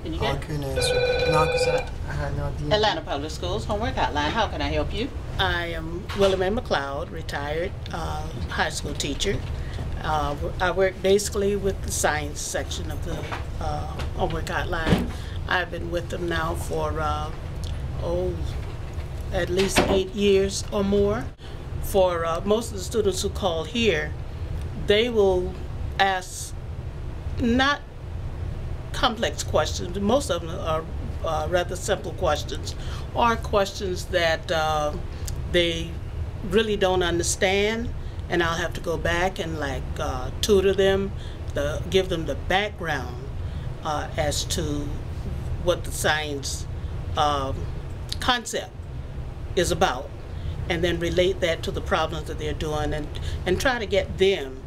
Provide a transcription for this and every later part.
Can you get I couldn't answer. No, because I had no idea. Atlanta Public Schools Homework Hotline. How can I help you? I am William M. McLeod, retired high school teacher. I work basically with the science section of the Homework Hotline. I've been with them now for at least 8 years or more. For most of the students who call here, they will ask not complex questions. Most of them are rather simple questions, or questions that they really don't understand, and I'll have to go back and tutor them, give them the background as to what the science concept is about, and then relate that to the problems that they're doing, and try to get them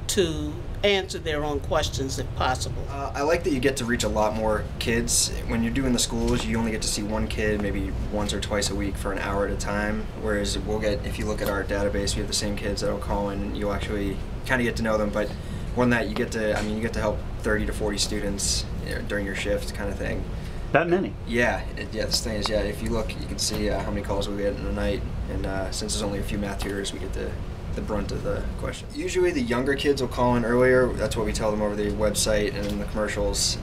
to answer their own questions if possible. I like that you get to reach a lot more kids. When you're doing the schools, you only get to see one kid maybe once or twice a week for an hour at a time, whereas if you look at our database, we have the same kids that'll call in, and you'll actually kind of get to know them, but more than that, you get to help 30 to 40 students, during your shift kind of thing. That many? Yeah, this thing is, if you look, you can see how many calls we get in a night, and since there's only a few math tutors, we get the brunt of the question. Usually the younger kids will call in earlier. That's what we tell them over the website and in the commercials.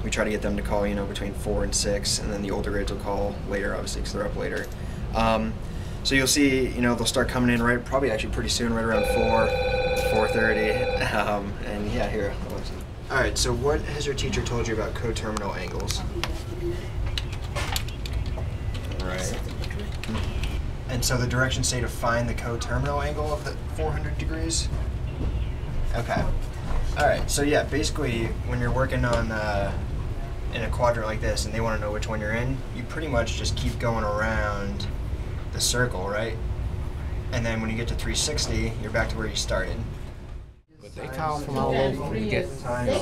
We try to get them to call, between 4 and 6, and then the older grades will call later, obviously, because they're up later. So you'll see, they'll start coming in probably actually pretty soon, right around 4:30, and yeah, here. All right, so what has your teacher told you about coterminal angles? Right. And so the directions say to find the coterminal angle of the 400 degrees? Okay. All right, so yeah, basically when you're working on in a quadrant like this and they want to know which one you're in, you pretty much just keep going around the circle, right? And then when you get to 360, you're back to where you started. But they call from all over. We get,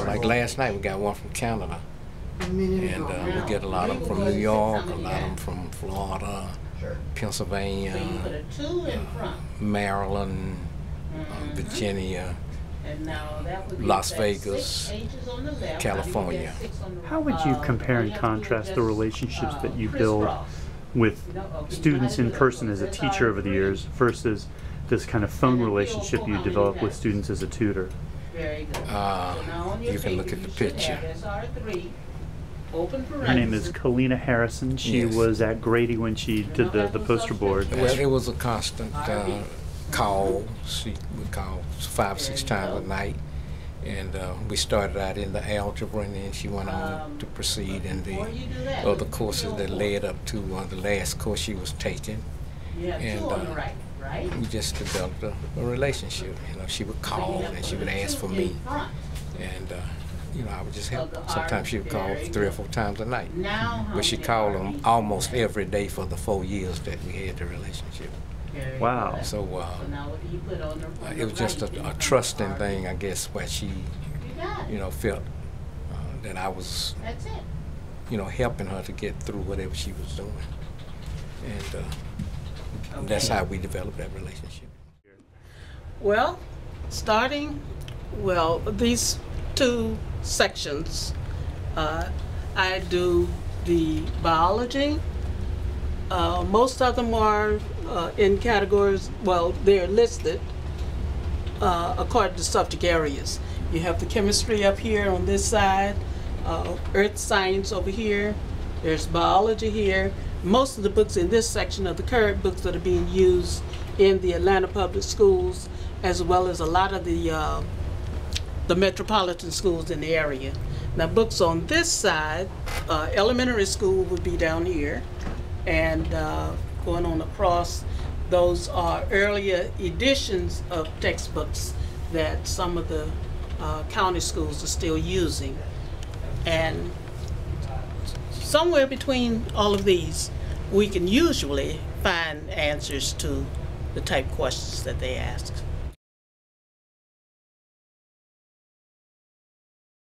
like last night, we got one from Canada. And we get a lot of them from New York, a lot of them from Florida, Pennsylvania, Maryland, Virginia, Las Vegas, California. How would you compare and contrast the relationships that you build with students in person as a teacher over the years versus this kind of phone relationship you develop with students as a tutor? You can look at the picture. Her name is Kalina Harrison. She was at Grady when she did the poster board. Well, it was a constant call. She would call 5 or 6 times a night. And we started out in the algebra, and then she went on to proceed in the other courses that led up to the last course she was taking. And we just developed a relationship. She would call and she would ask for me. And I would just help her. Sometimes she would call 3 or 4 times a night. But she called them almost every day for the 4 years that we had the relationship. Wow. So it was just a trusting thing, I guess, where she, felt that I was, helping her to get through whatever she was doing. And that's how we developed that relationship. Well, these 2 sections, I do the biology. Most of them are in categories, they're listed according to subject areas. You have the chemistry up here on this side, earth science over here, there's biology here. Most of the books in this section are the current books that are being used in the Atlanta Public Schools, as well as a lot of the metropolitan schools in the area. Now, books on this side, elementary school would be down here, and going on across, those are earlier editions of textbooks that some of the county schools are still using. And somewhere between all of these, we can usually find answers to the type questions that they ask.